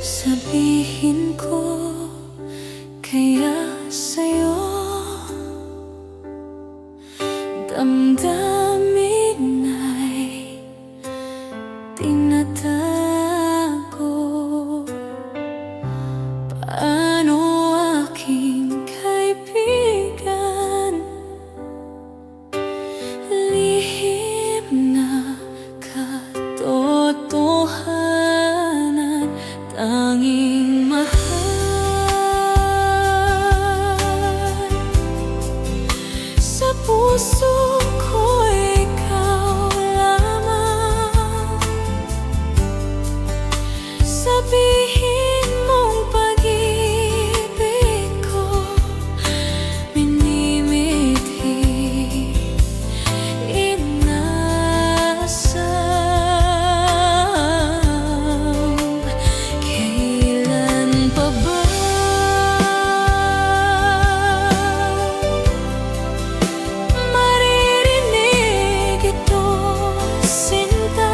Sabihin ko kaya sa'yo, damdamin ay tinatago. Paano aking kaibigan, lihim na katotohanan, tanging mahal sa puso ko, ikaw lamang. Sabihin mong pag-ibig ko minimithi, inasam. Kailan pa ba maririnig ito, sinta?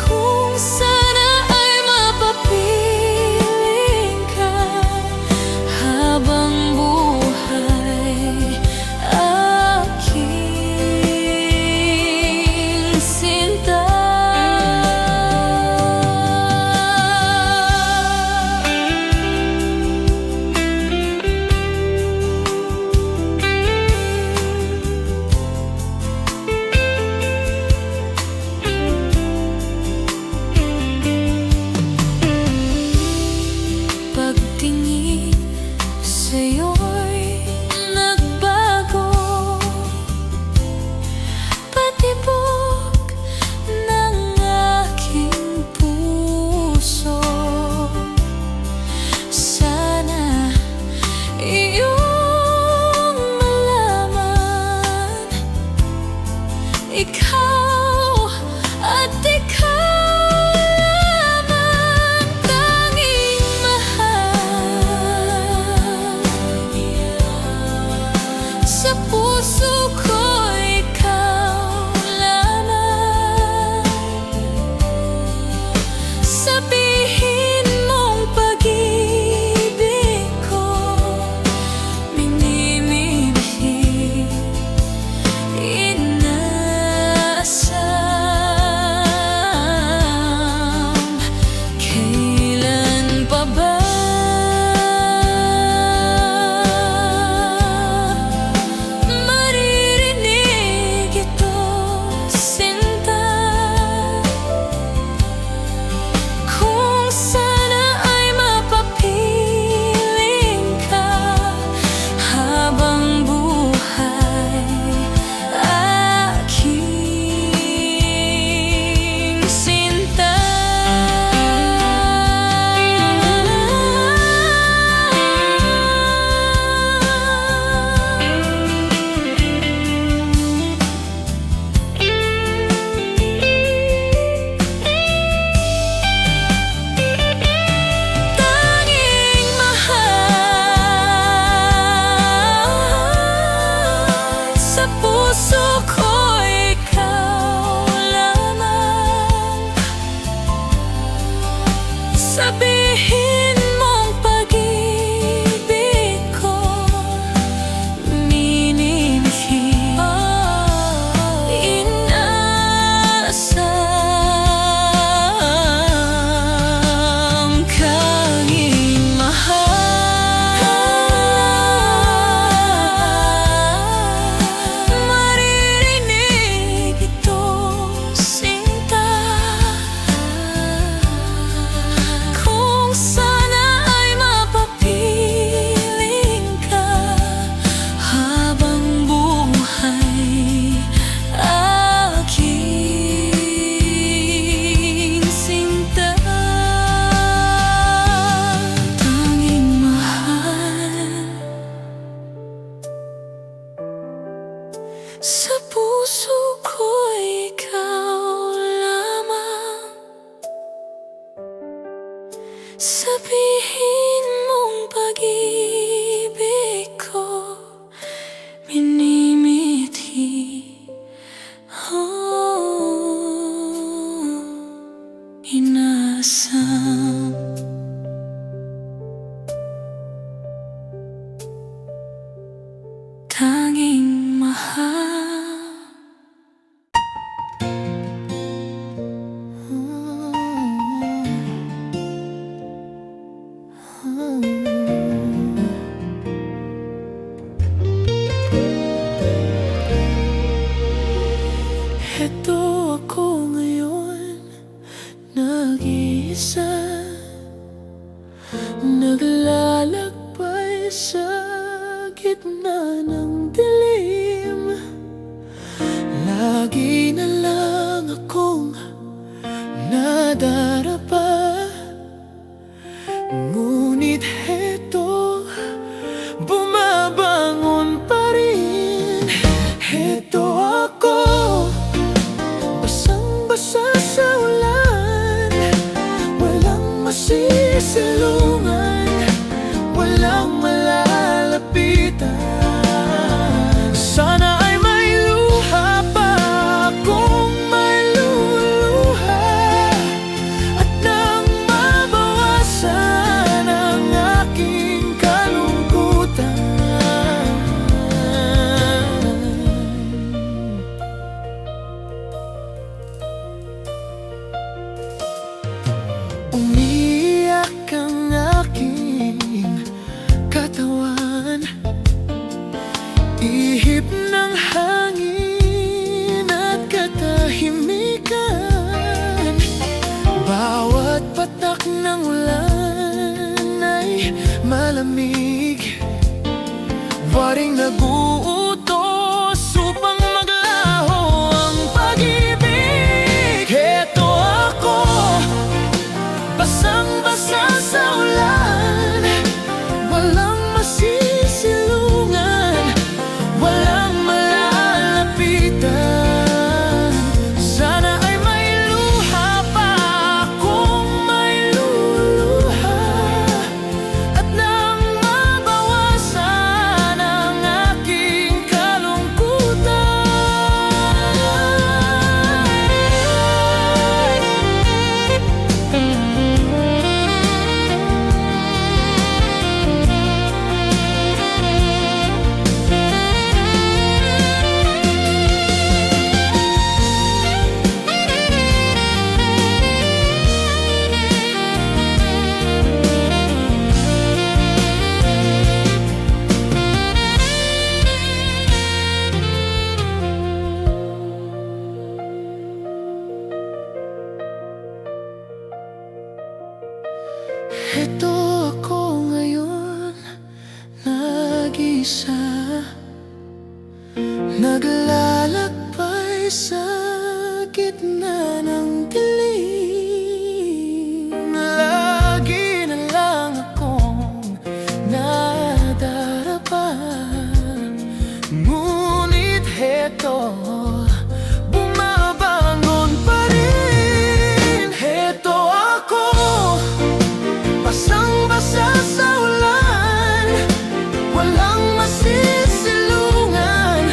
Kung sana ay mapapiling ka habang buhay, aking sinta. Pagtingin sa'yo'y nagbago, patibok ng aking puso. Sana iyong malaman, ikaw at ikaw lamang, tanging mahal sa puso ko, ikaw lamang. Sabihin mong pag-ibig ko minimithi, inasam. Kailan pa ba maririnig ito, sinta? Kung sana ay mapapiling ka habang buhay, aking sinta. Tanging mahal sa puso ko, ikaw lamang. Sabihin mong pag-ibig ko minimithi, inasam. Tanging mahal maririnig ito, sinta. Kung sana ay mapapiling ka habang buhay, aking sinta. Tanging mahal sa puso ko, ikaw lamang. Sabihin mong pag-ibig ko minimithi, asam. Tanging mahal. Heto ako ngayon, nag-iisa, naglalakbay sa gitna ng dilim. Lagi na lang akong nadarapa, ngunit heto, bumabangon pa rin. Heto ako, basang-basa sa ulan, walang masisilungan, walang malalapitan. Sana ay may luha pa akong may luluha, at nang mabawasan ang aking kalungkutan. Umiiyak ang aking katawan, ihip ng hangin at katahimikan. Bawat patak ng ulan ay malamig, waring nag-uutos upang maglaho ang pag-ibig. Heto ako, basang-basa sa ulan, walang masisilungan, walang malalapitan. Sana ay may luha pa akong may luluha, at nang mabawasan ang aking kalungkutan. Heto ako ngayon, nag-isa, naglalakbay sa gitna ng dilim. Lagi na lang akong nadarapa, ngunit heto, bumabangon pa rin. Heto ako, basang-basa sa ulan, walang masisilungan,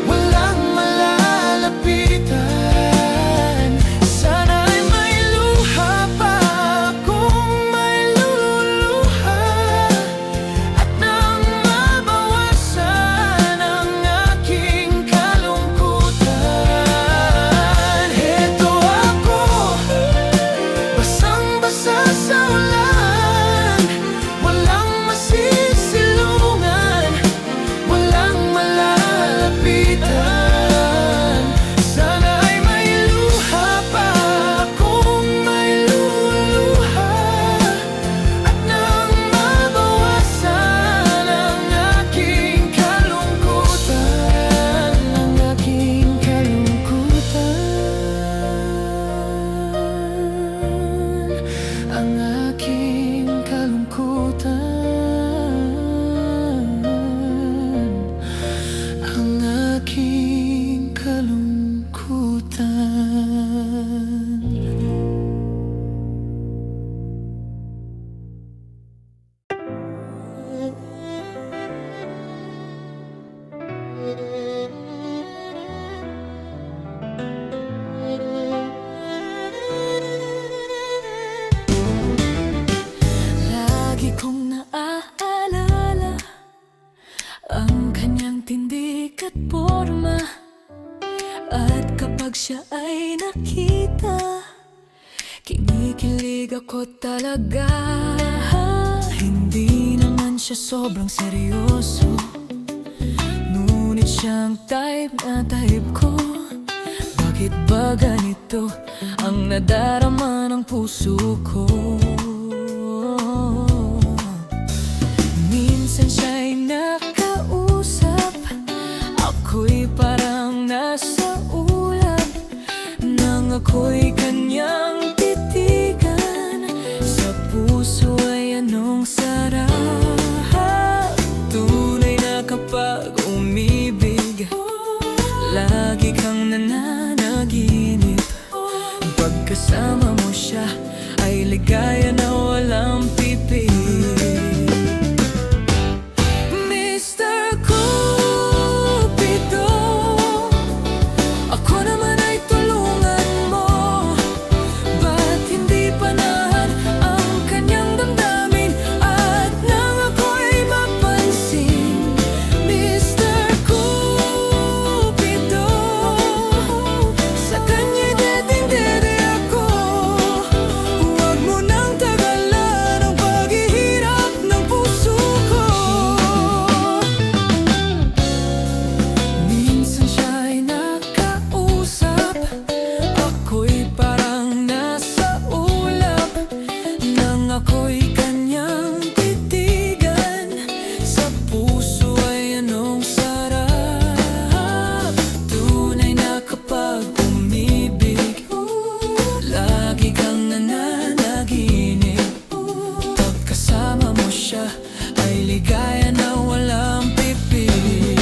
walang malalapitan. kinikilig ako talaga. Hindi naman siya sobrang seryoso, ngunit siyang type na type ko. Bakit ba ganito ang nadarama ng puso ko? Minsan siya'y nakausap, ako'y parang nasa ulap, nang ako'y kanyang titigan. Sa puso ay anong sarap, tunay na kapag umibig, lagi kang nananaginip. Pagkasama mo siya ay ligaya na walang pipig. Mr. Cupido, ako naman ay tulungan mo. Ba't hindi panahan ang kanyang damdamin at nang ako'y mapansin? Mr. Cupido, sa kanya'y dedeng-dede ako. Huwag mo nang tagalan ang paghihirap ng puso ko. Minsan siya'y nakausap, ako'y parang nasa ulap, nang ako'y kanyang titigan. Sa puso ay anong sarap, tunay na kapag umibig, lagi kang nananaginip. Pagkasama mo siya ay ligaya na walang pipig.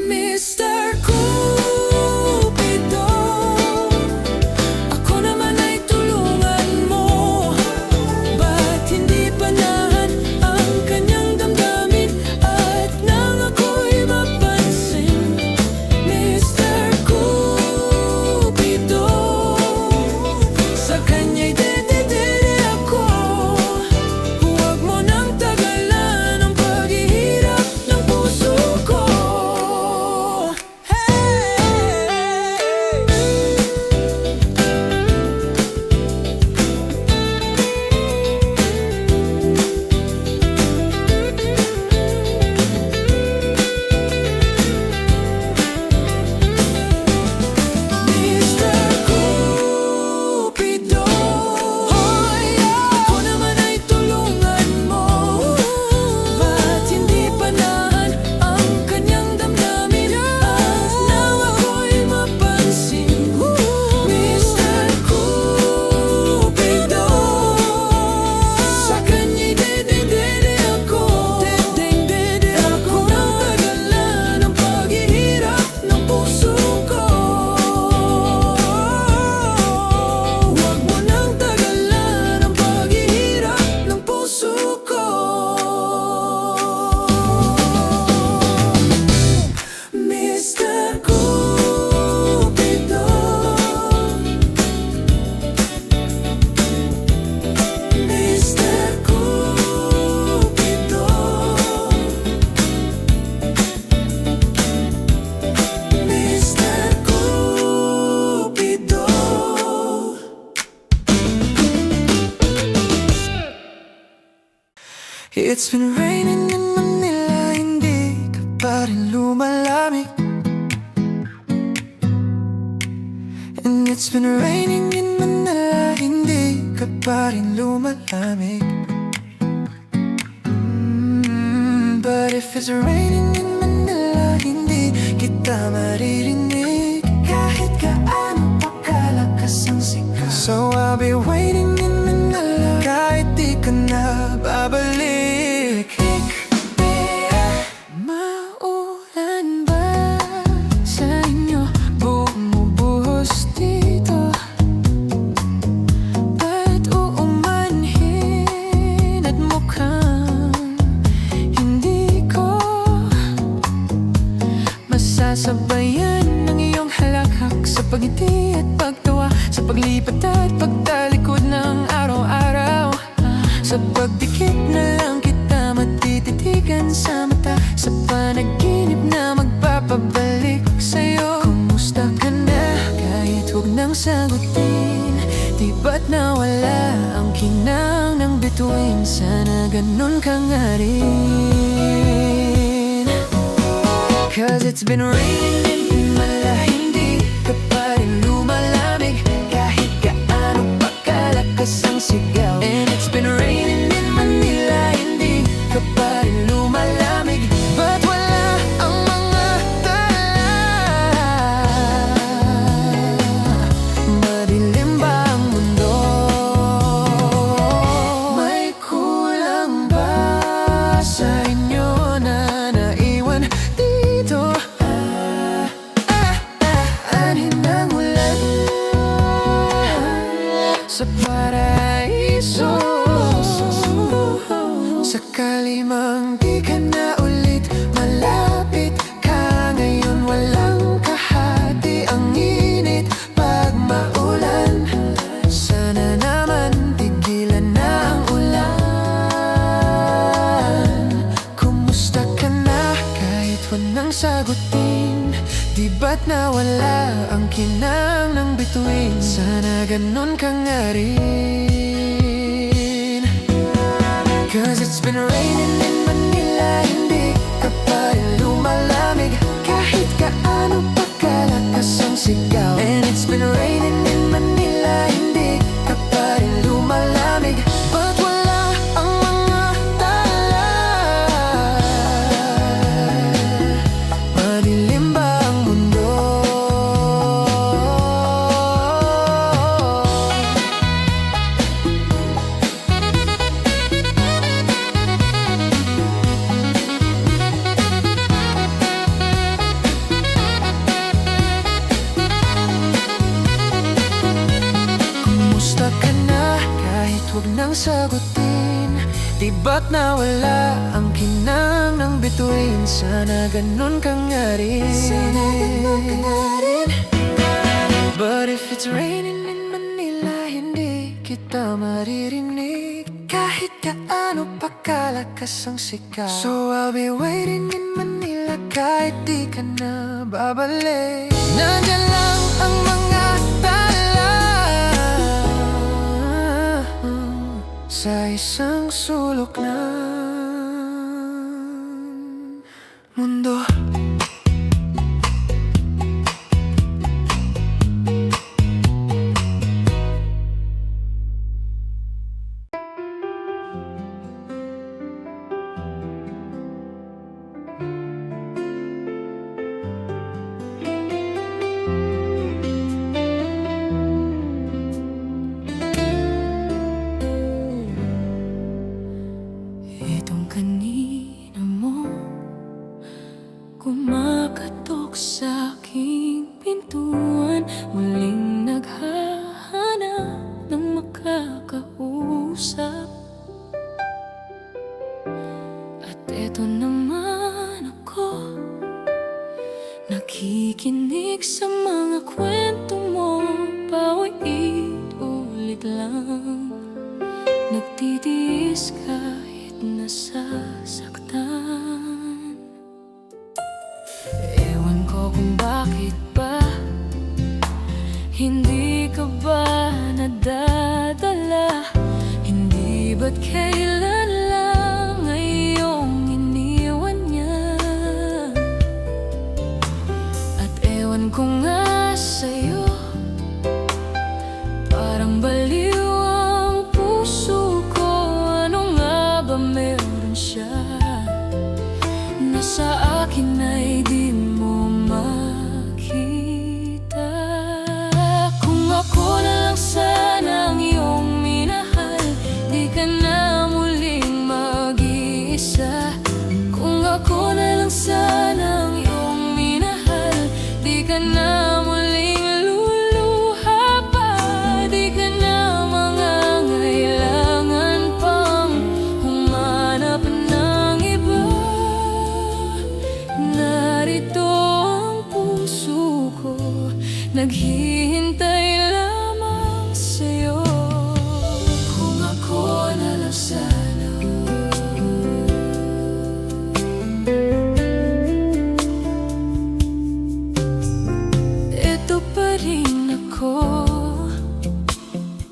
Mr. Cupido, ako naman ay tulungan mo. Ba't hindi panahan ang kanyang damdamin at nang ako'y mapansin? Mr. Cupido, sa kanya'y dedede ako. Huwag mo nang tagalan ang paghihirap ng puso ko. Mr. Cupido, ako naman ay tulungan mo. Ba't hindi panahan ang kanyang damdamin at nang ako'y mapansin? Mr. Cupido, sa kanya'y dedeng-dede ako. Dedeng-dede ako. Nang tagalan ang paghihirap ng puso ko. Huwag mo nang tagalan ang paghihirap ng puso ko. Mr. Cupido, Mr. Cupido, Mr. Cupido. It's been raining in Manila, hindi ka pa rin lumalamig. And it's been raining in Manila, hindi ka pa rin lumalamig. But if it's raining in Manila, hindi kita maririnig kahit gaano pa kalakas ang sigaw. So I'll be waiting in Manila kahit di ka na babalik. Maulan ba sa inyo? Bumubuhos dito. Ba't uumanhin at mukhang hindi ko masasabayan ang iyong halakhak sa pagngiti at pagtawa, sa paglipat at pagtalikod ng araw-araw. Sa pagdikit na lang kita matititigan sa mata, sa panaginip na magpapabalik sa'yo. Kumusta ka na? Kahit huwag nang sagutin, Di ba't nawala ang kinang ng bituin? Sana ganun ka nga rin. Cause it's been raining in Manila, hindi ka pa rin lumalamig kahit gaano pa kalakas ang sigaw. And it's been raining in Manila, hindi ka pa rin lumalamig. Ba't wala ang mga tala? Madilim ba ang mundo? May kulang ba sa inyo na naiwan dito? Anhin ng ulan sa paraiso. Sakali mang di ka na ulit malapit ka ngayon, walang kahati ang init pag maulan. Sana naman tigilan na ang ulan. Kumusta ka na kahit walang sagutin? Di ba't nawala ang kinang ng bituin? Sana ganun ka nga rin. Cause it's been raining in Manila, hindi ka pa rin lumalamig kahit gaano pa kalakas ang sigaw. And it's been raining in Manila, hindi ka pa rin lumalamig. Ba't wala ang mga tala? Madilim ba ang mundo? Kumusta ka na kahit wag nang sagutin? Di ba't nawala ang kinang ng bituin? Sana ganun ka nga rin. But if it's raining in Manila, hindi kita maririnig kahit gaano pa kalakas ang sigaw. So I'll be waiting in Manila kahit di ka na babalik. Nandyan lang ang mga tala sa isang sulok ng mundo. Itong kanina mo kumakatok sa aking pintuan, muling naghahanap ng makakausap. At eto naman ako, nakikinig sa mga kwento mo, paulit-ulit lang. Nagtitiis kahit nasasaktan. Ewan ko kung bakit ba hindi ka ba nadadala? Hindi ba't kailan lang ay iyong iniwan niya? At ewan ko nga sa'yo, parang baliw ang puso ko. Ano nga ba meron siya na sa akin ay di mo makita? Kung ako na lang sana ang iyong minahal, di ka na muli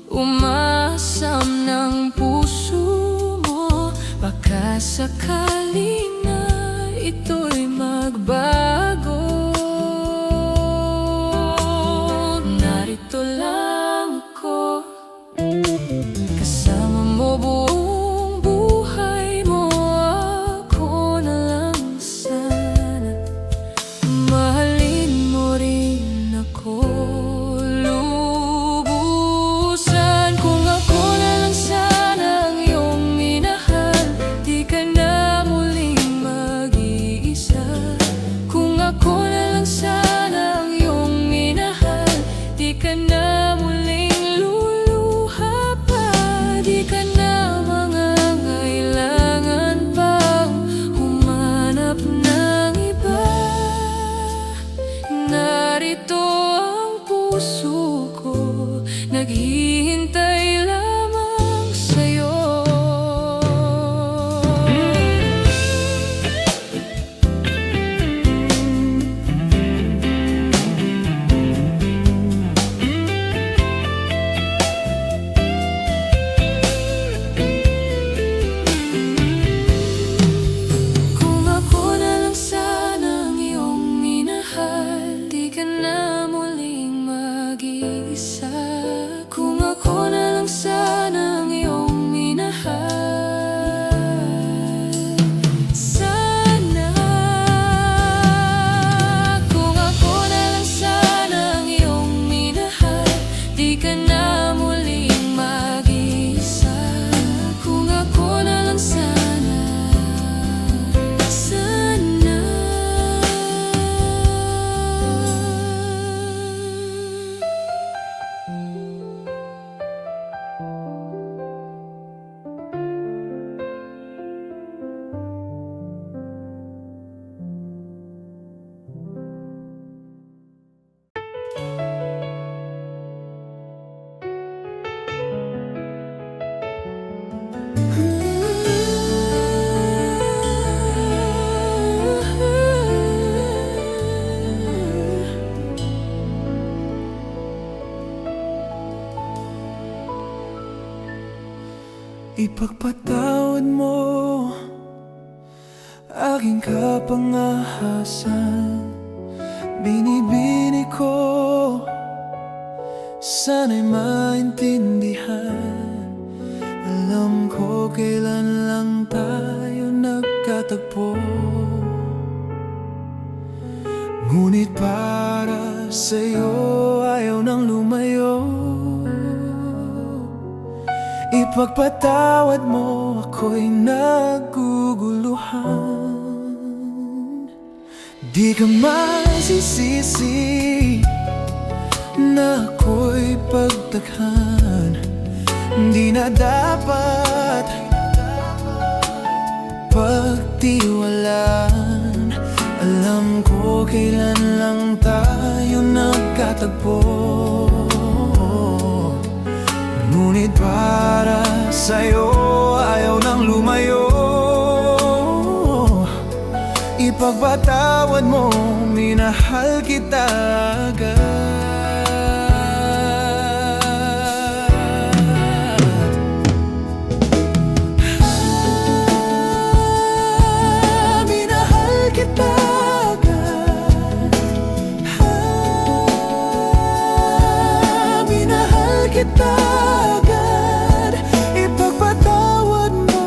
Umasam ng puso mo, baka sakali na ito'y magbago. Narito lang ako, kasama mo buong buhay mo. Ako na lang sana, mahalin mo rin ako lubusan. Kung ako na lang sana ang iyong minahal, di ka na muling mag-iisa. Kung ako na lang sana ang iyong minahal, di ka na muling luluha pa. Di ka na mangangailangan pang humanap ng iba. Narito ang puso ko, naghihintay lamang sa'yo. Kung ako na lang sana ang iyong minahal, di ka na muling mag-iisa. Kung ako na lang sana ang iyong minahal, sana. Kung ako na lang sana ang iyong minahal, di ka na muling mag-iisa. Kung ako na lang sana, sana. Ipagpatawad mo aking kapangahasan. Binibini ko, sana'y maintindihan. Alam ko kailan lang tayo nagkatagpo, ngunit para sa'yo ayaw nang lumayo. Ipagpatawad mo, ako'y naguguluhan. Di ka masisisi na ako'y pagtakhan. Di na dapat pagtiwalaan. Alam ko kailan lang tayo nagkatagpo, ngunit para sa'yo ayaw nang lumayo. Ipagpatawad mo, minahal kita agad. Minahal kita agad. Minahal kita agad. Ipagpatawad mo.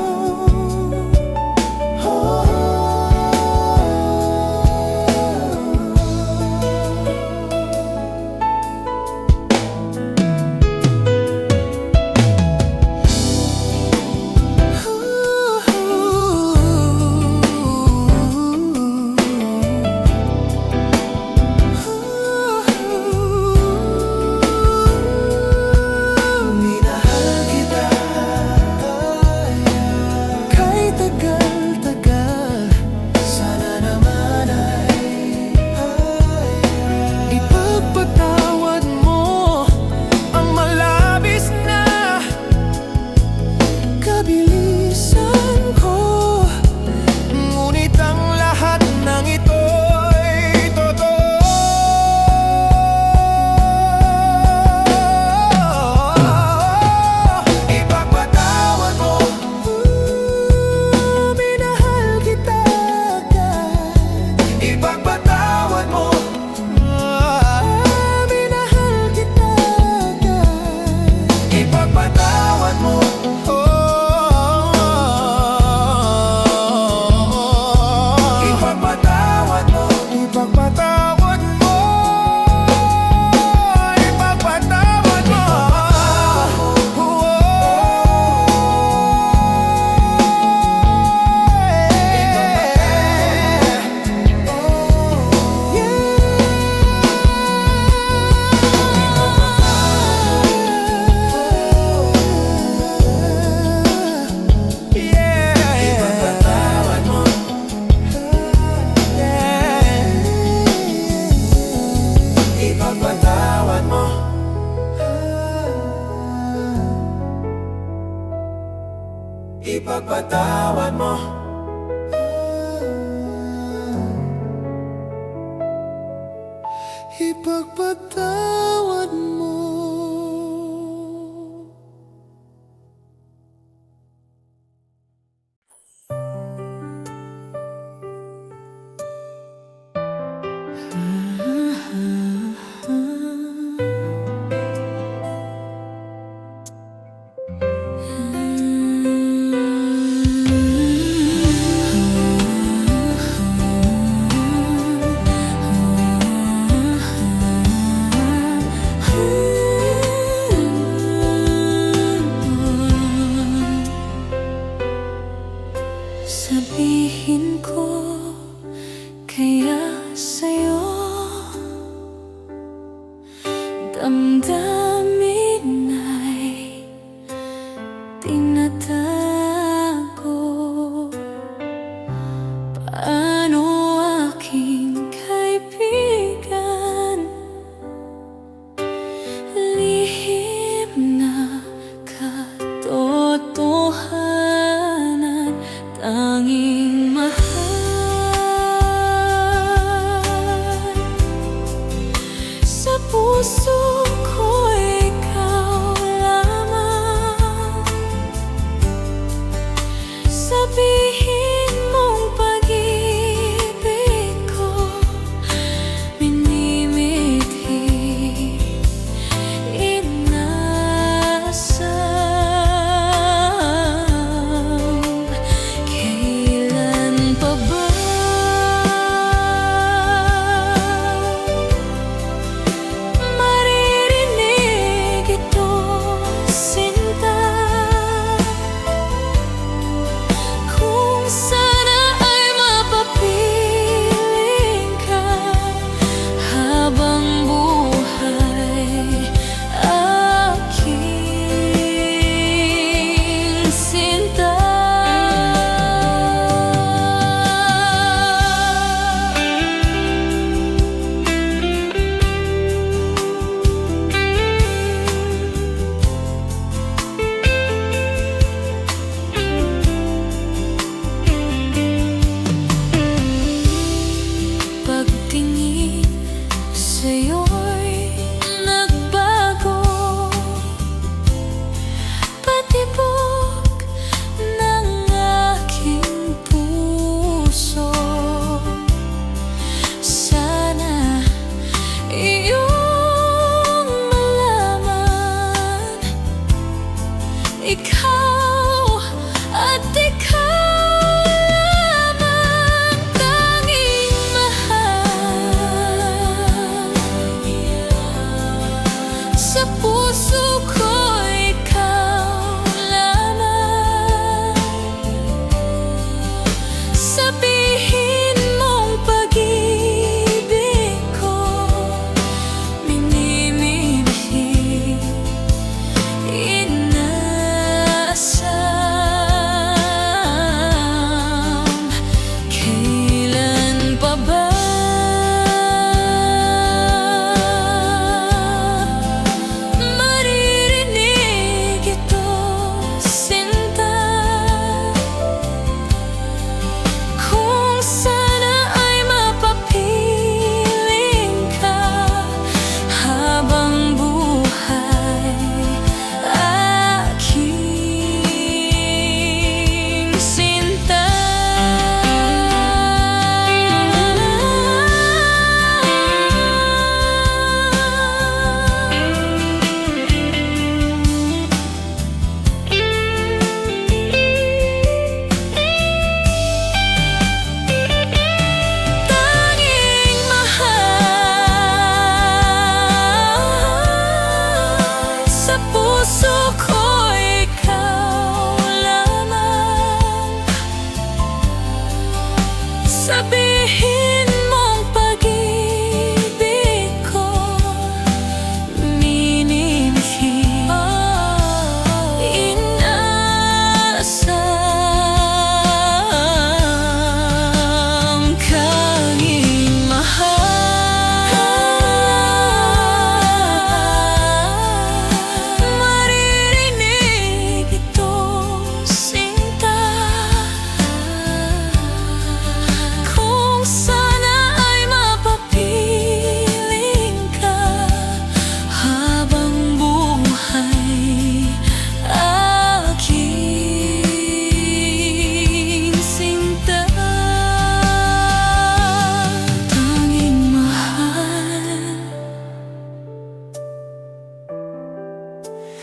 ipagpatawad mo. Ipagpatawad mo.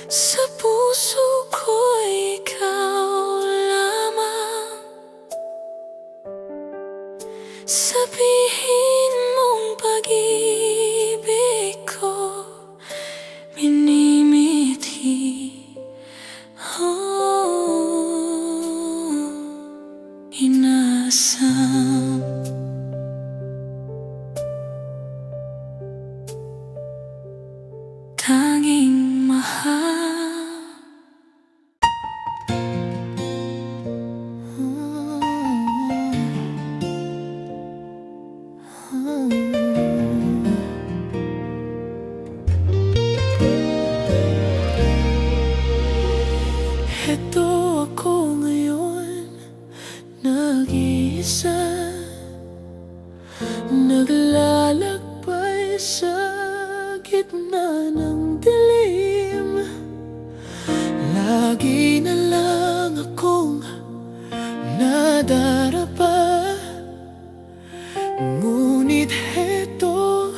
Sa puso ko'y ikaw lamang. Sabihin mong pag-ibig ko minimithi. Inaasam. Tanging mahal. Heto ako ngayon, nag-iisa, naglalakbay sa gitna ng dilim. Lagi na lang akong nadarapa, ngunit heto,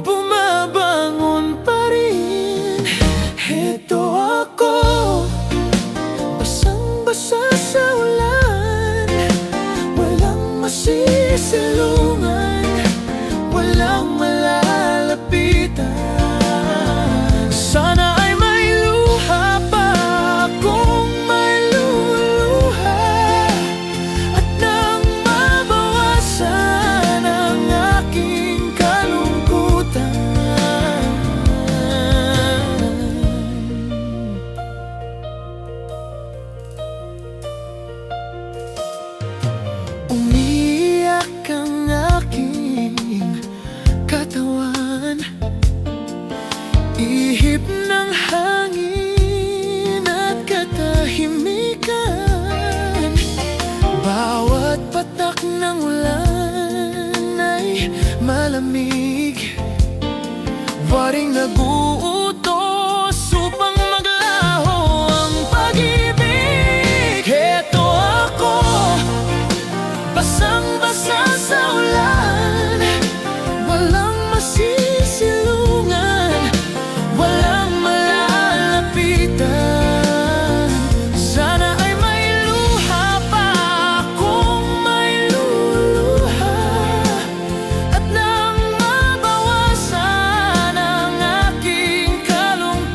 bumabangon pa rin. Heto ako, basang-basa sa ulan, walang masisilungan, walang malalapitan. Sana ay may luha pa akong may luluha, at nang mabawasan ang aking kalungkutan. Umiiyak ang aking katawan, ihip ng hangin at katahimikan. Bawat patak ng ulan ay malamig, waring naguutos upang maglaho ang pag-ibig. Heto ako, basang-basa sa ulan, walang masisilungan, walang malalapitan. Sana ay may luha pa akong may luluha, at nang mabawasan ang aking kalungkutan.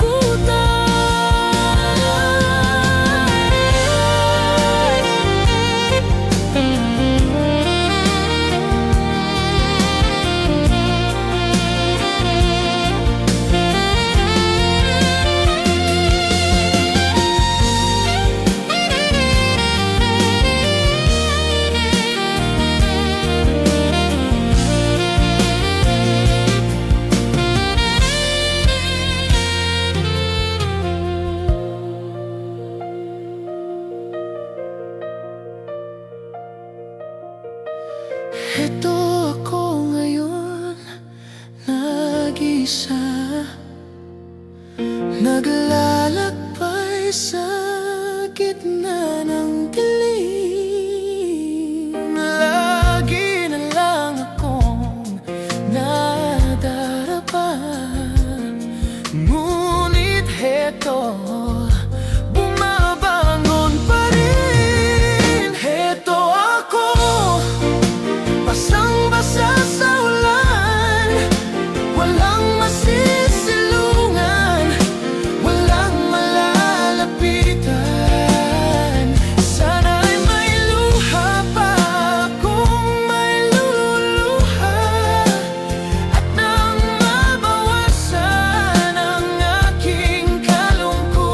Heto ako ngayon, nag-isa, naglalakbay sa gitna ng dilim. Lagi na lang akong nadarapa, ngunit heto, bumabangon pa rin. Heto ako, basang-basa sa ulan, walang masisilungan, walang malalapitan. Sana ay may luha pa akong may luluha, at nang mabawasan ang aking kalungkutan.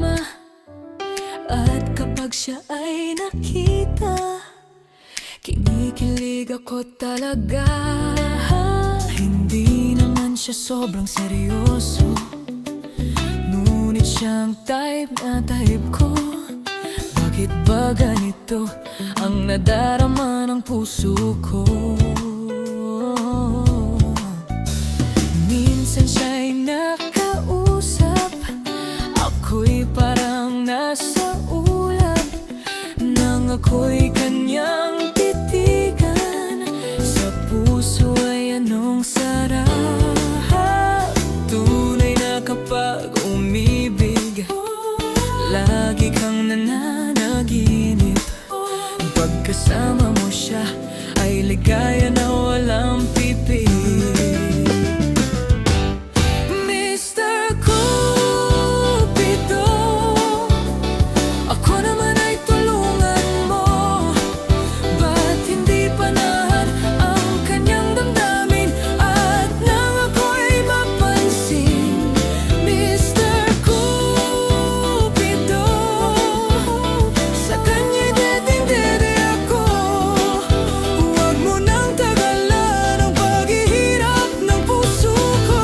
kasama. At kapag siya ay nakita, kinikilig ako talaga. Hindi naman siya sobrang seryoso, ngunit siyang type na type ko. Bakit ba ganito ang nadarama ng puso ko? Minsan siya'y nakausap, ako'y parang nasa ulap, nang ako'y kanyang titigan. Sa puso ay anong sarap. Tunay na kapag umibig, lagi kang nananaginip. Pagkasama mo siya ay ligaya na walang pipig. Mr. Cupido, ako naman ay tulungan mo. Ba't hindi panahan ang kanyang damdamin at nang ako'y mapansin? Mr. Cupido, sa kanya'y dedeng-dede ako. Huwag mo nang tagalan ang paghihirap ng puso ko.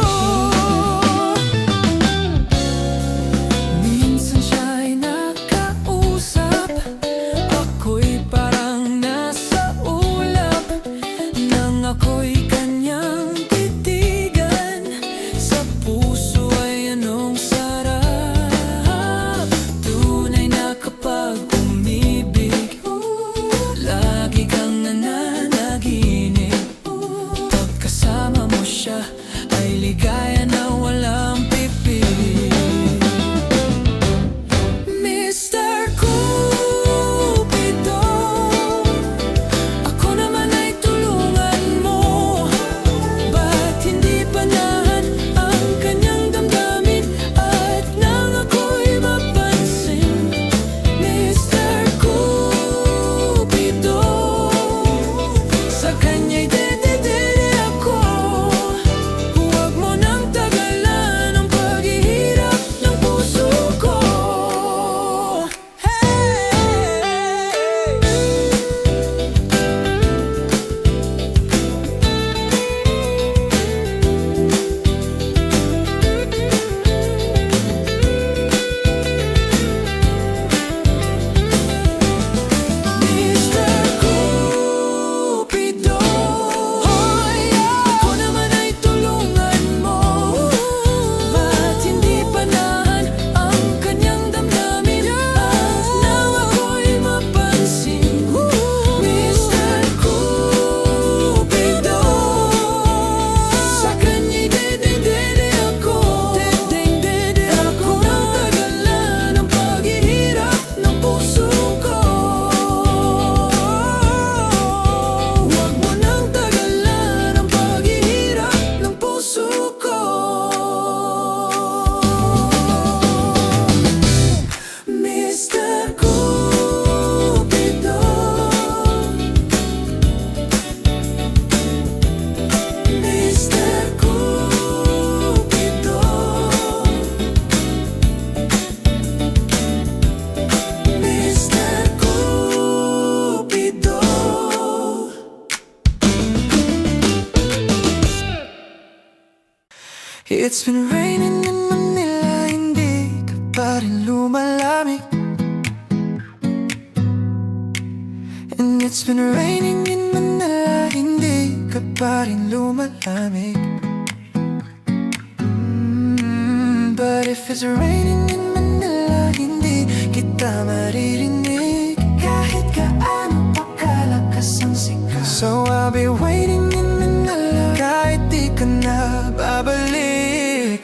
Minsan siya'y nakausap, ako'y parang nasa ulap, nang ako'y kanyang titigan. Sa puso ay anong sarap. Tunay na kapag umibig, lagi kang nananaginip. Pagkasama mo siya ay ligaya na walang pipig. Mr. Cupido, ako naman ay tulungan mo. Ba't hindi panahan ang kanyang damdamin at nang ako'y mapansin? Mr. Cupido, sa kanya'y dedede ako. Huwag mo nang tagalan ang paghihirap ng puso ko. Mr. Cupido, ako naman ay tulungan mo. Ba't hindi panahan ang kanyang damdamin at nang ako'y mapansin? Mr. Cupido, sa kanya'y dedeng-dede ako. Ako nang tagalan ang paghihirap ng puso ko. Huwag mo nang tagalan ang paghihirap ng puso ko. Mr. Cupido, Mr. Cupido, Mr. Cupido. It's been raining in Manila, hindi ka pa rin lumalamig. And it's been raining in Manila, hindi ka pa rin lumalamig. But if it's raining in Manila, hindi kita maririnig kahit gaano pa kalakas ang sigaw. So I'll be waiting in Manila kahit di ka na babalik.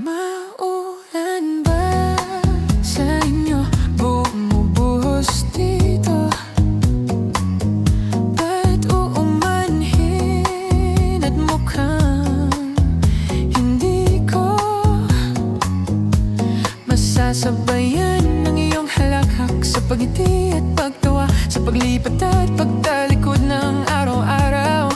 Maulan ba sa inyo? Bumubuhos dito. Ba't uumanhin at mukhang hindi ko masasabayan ng iyong halakhak sa pagngiti at pagtawa, sa paglipat at pagtalikod ng araw-araw.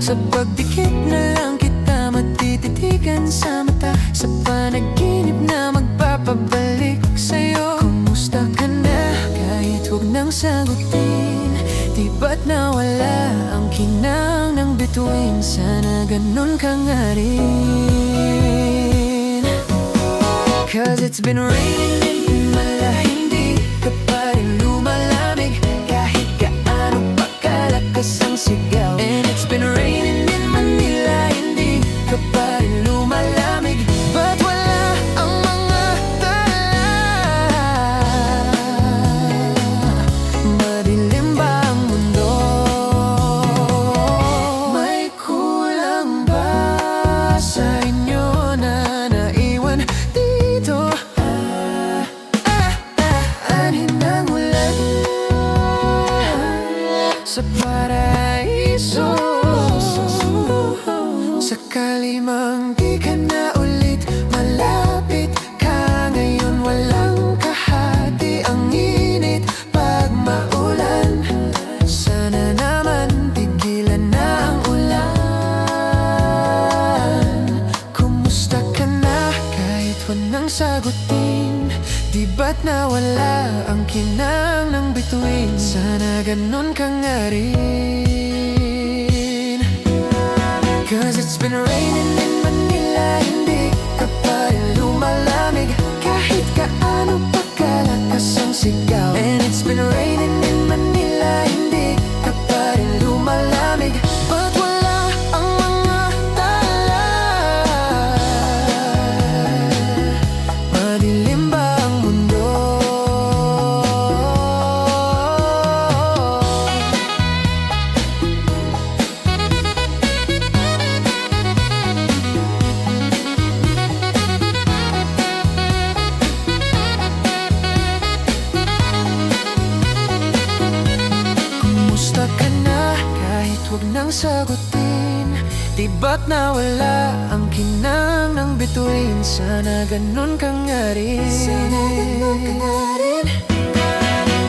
Sa pagdikit na lang kita matititigan sa mata, sa panaginip na bituin, sana ganun ka nga rin. 'Cause it's been raining in Manila, hindi ka pa rin lumalamig kahit gaano pa kalakas ang sigaw. And it's been raining in Manila, hindi ka pa rin lumalamig. But wala ang mga tala, madilim ba ang mundo? May kulang ba sa inyo na naiwan dito? Anin ang ulan sa paraiso. Sakali mang di ka na ulit malapit ka ngayon, walang kahati ang init pag maulan. Sana naman tigilan na ang ulan. Kumusta ka na kahit walang sagutin? Di ba't nawala ang kinang ng bituin? Sana ganun ka nga rin. 'Cause it's been raining in Manila, hindi ka pa rin lumalamig kahit gaano pa kalakas ang sigaw. And it's been raining in Manila, hindi ka pa rin lumalamig. But wala ang mga tala, madilim ba ang mundo? Kumusta ka na kahit wag nang sagutin? Di ba't nawala ang kinang ng bituin? Sana ganun ka nga rin.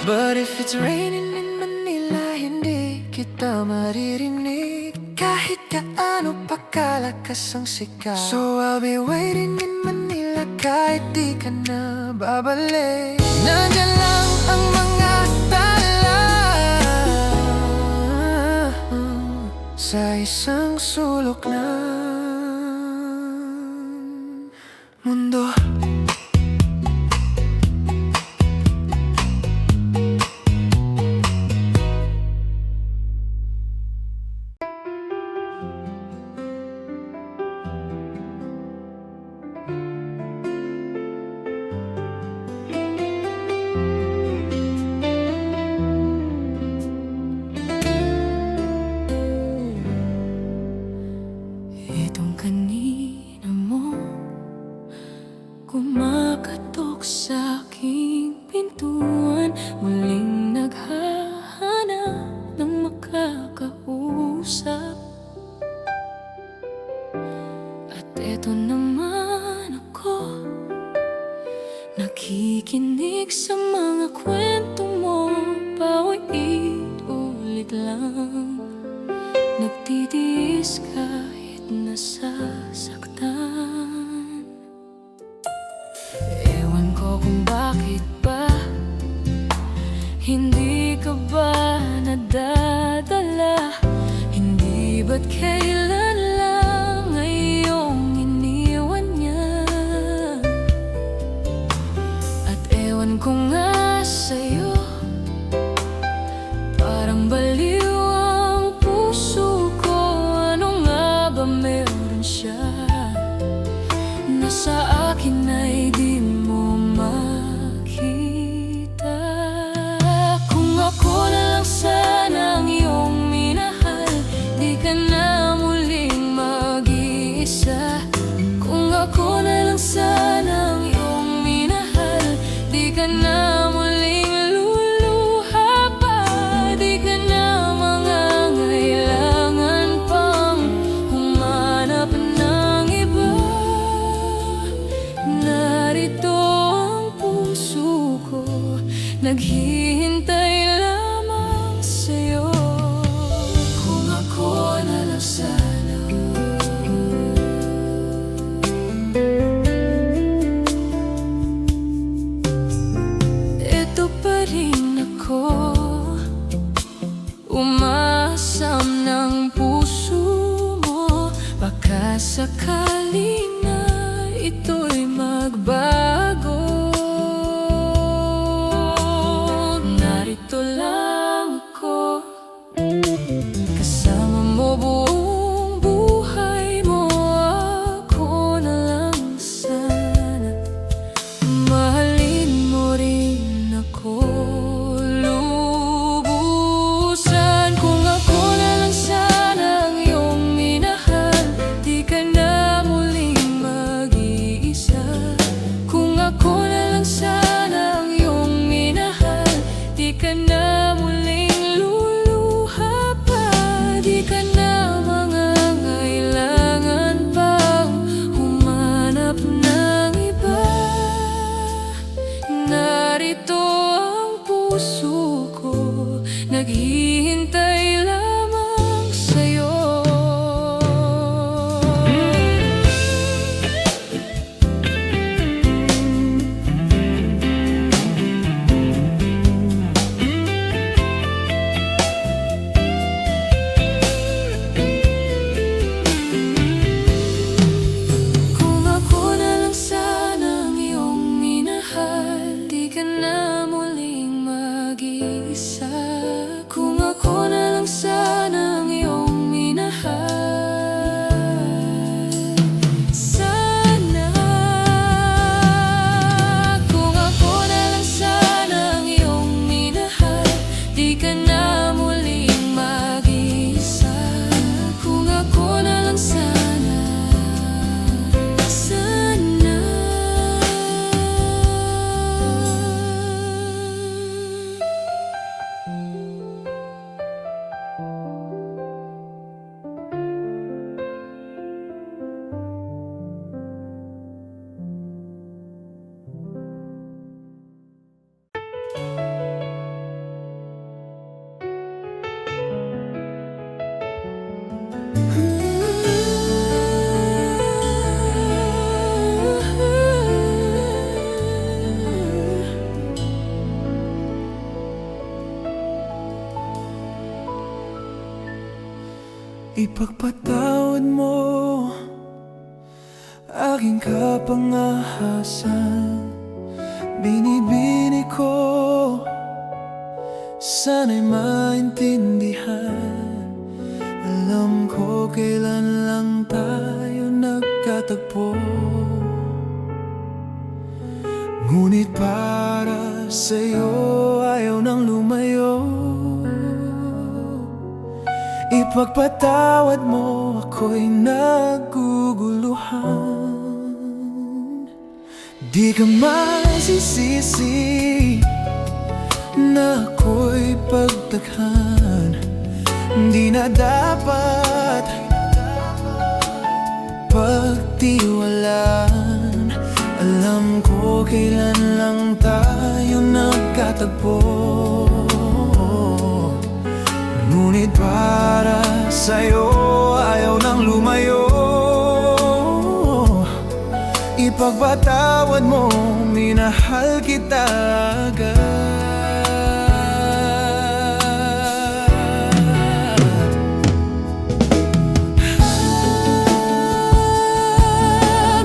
But if it's raining in Manila, hindi kita maririnig kahit gaano pa kalakas ang sigaw. So I'll be waiting in Manila kahit di ka na babalik. Nandyan lang ang mga tala sa isang sulok ng mundo. Itong kanina mo kumakatok sa aking pintuan, muling naghahanap ng makakausap. At eto naman ako, nakikinig sa mga kwento mo, paulit-ulit lang. Nagtitiis kahit nasasaktan. Ewan ko kung bakit ba hindi ka ba nadadala? Hindi ba't kailan lang ngayong iniwan niya? At ewan ko nga sa'yo, parang baliw ang puso ko. Ano nga ba meron siya na sa akin ay di mo makita? Kung ako na lang sana ang iyong minahal, di ka na muling mag-iisa. Kung ako na lang sana ang iyong minahal, di ka na muling luluha pa. Di ka na mangangailangan pang humanap ng iba. Narito ang puso ko, naghihintay lamang sa'yo. Kung ako na lang sana, eto pa rin ako, umaasam ng puso. puso ko naghihintay lamang sa'yo. Kung ako na lang sana ang iyong minahal, di ka na muling mag-iisa. Kung ako na lang sana ang iyong minahal, sana. Kung ako na lang sana ang iyong minahal, di ka na muling mag-iisa. Kung ako na lang sana, sana. Ipagpatawad mo aking kapangahasan. Binibini ko, sana'y maintindihan. Alam ko kailan lang tayo nagkatagpo, ngunit para sa'yo ayaw nang lumayo. Ipagpatawad mo, ako'y naguguluhan. Di ka masisisi na ako'y pagtaghan. Di na dapat pagtiwalaan. Alam ko kailan lang tayo nagkatagpo, ngunit para sa'yo ayaw nang lumayo. Ipagpatawad mo, minahal kita agad.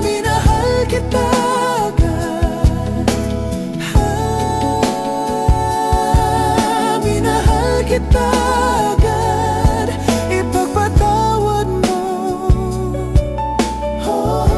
Minahal kita agad. Minahal kita agad. Ipagpatawad mo. Oh.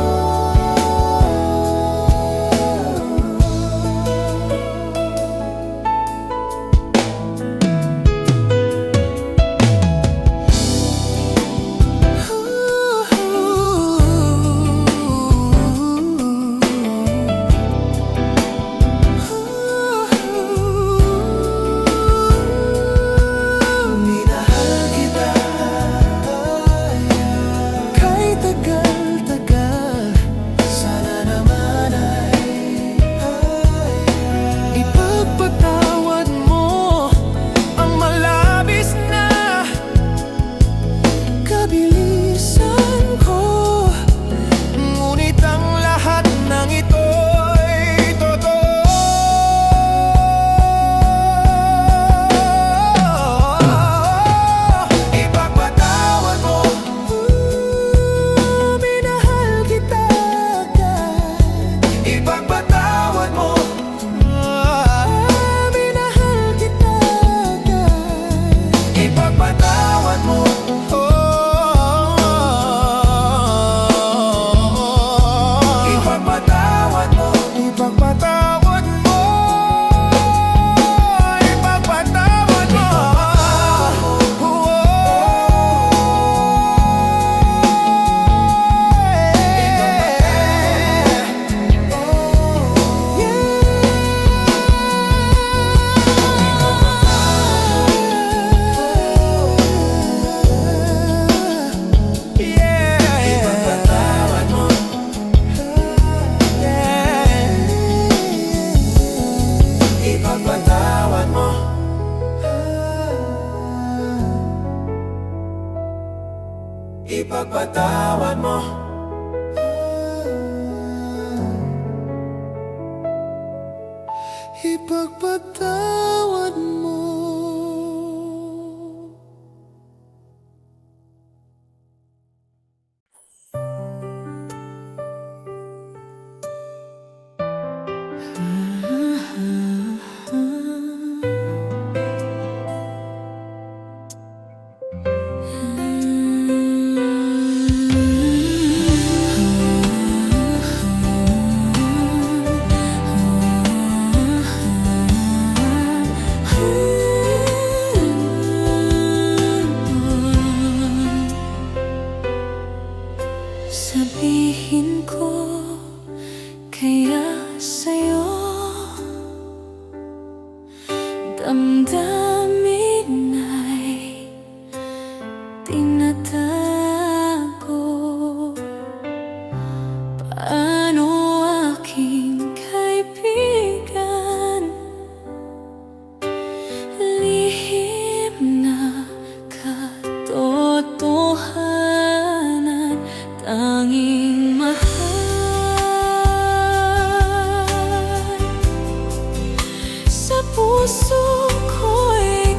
ipagpatawad mo. Sabihin ko kaya sa'yo, damdamin ay tinatago. Paano aking kaibigan, lihim na katotohanan, tanging mahal sa puso ko'y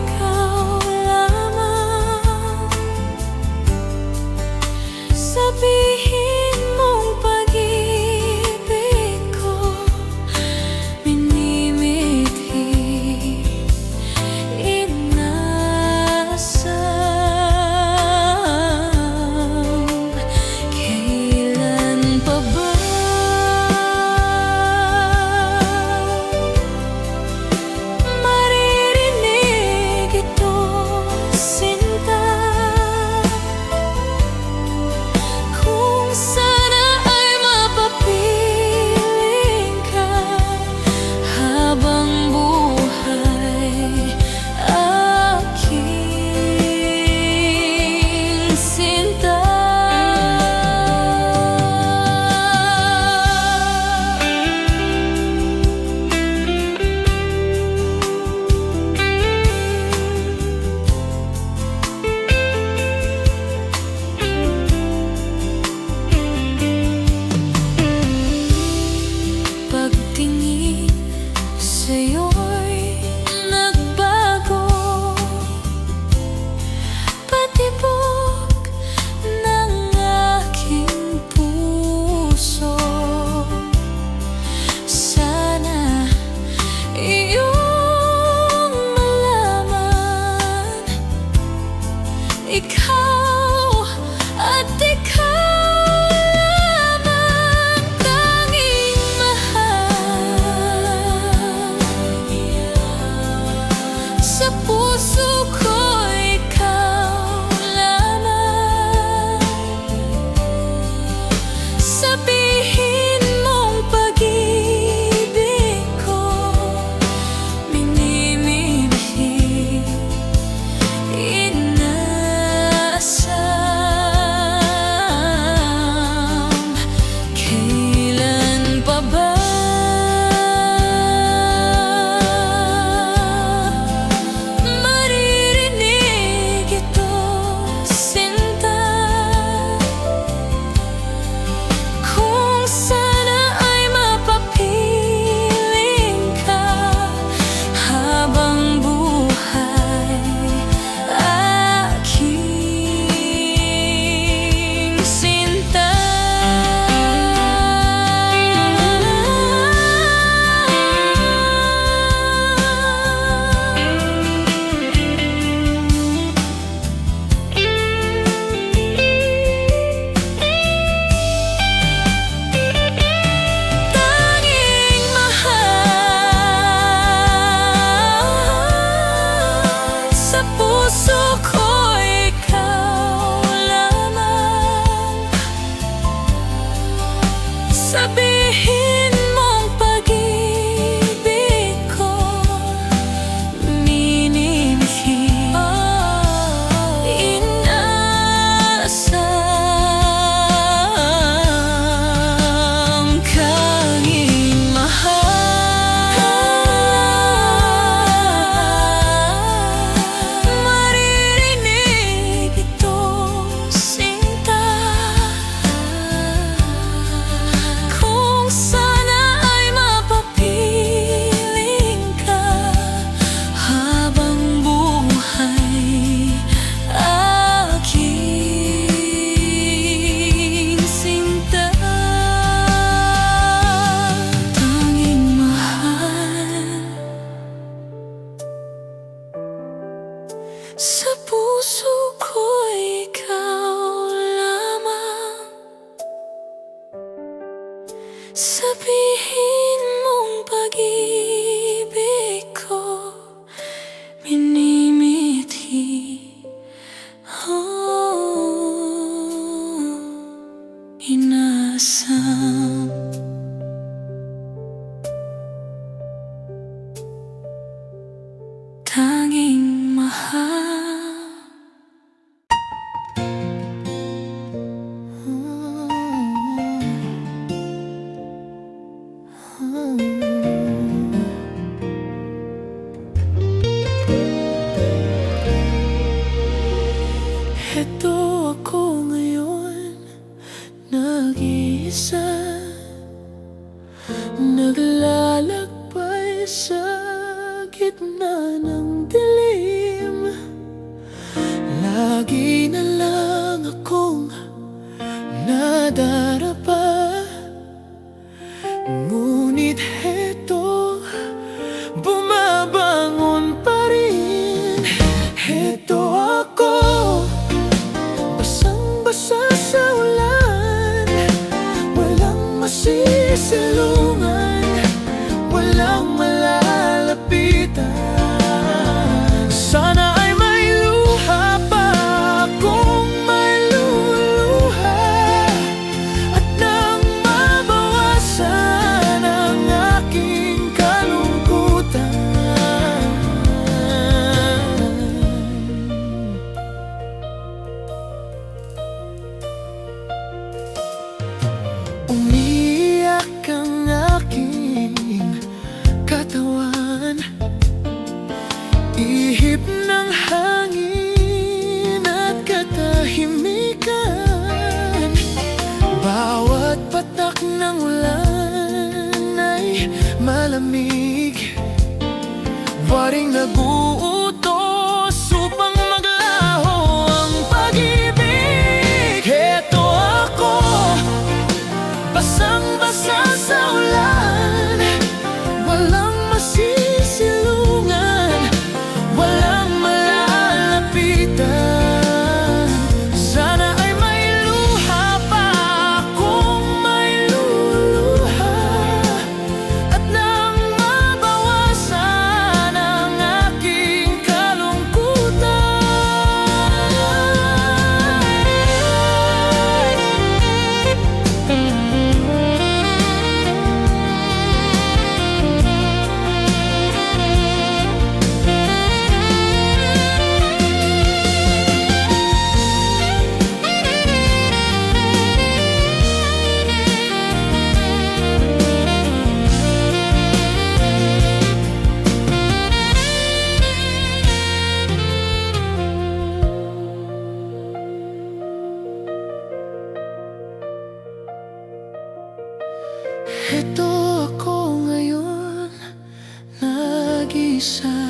Sa puso ko'y ikaw lamang. Sabihin mong pag-ibig ko minimithi. Inaasam. Tanging mahal. Heto ako ngayon, nag-iisa, naglalakbay sa gitna ng dilim. Lagi na lang akong nadarapa, ngunit heto, bumabangon pa rin. Heto ako, basang-basa sa ulan, walang masisilungan, walang malalapitan. Sana ay may luha pa akong mailuluha, at nang mabawasan ang aking kalungkutan. Umiiyak ang aking katawan, ihip ng hangin at katahimikan. Bawat patak ng ulan ay malamig, waring nag-uutos upang maglaho ang pag-ibig. Heto ako, basang-basa sa ulan, walang masisilungan, walang malalapitan. Sana ay may luha pa akong mailuluha, at nang mabawasan ang aking kalungkutan. Heto ako ngayon, nag-isa,